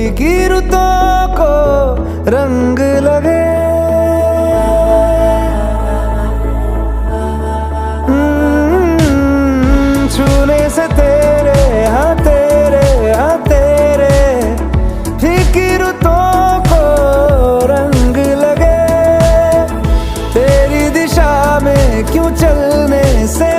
फीकी रुतों को रंग लगे। छूने से तेरे हाँ तेरे फीकी रुतों को रंग लगे। तेरी दिशा में क्यों चलने से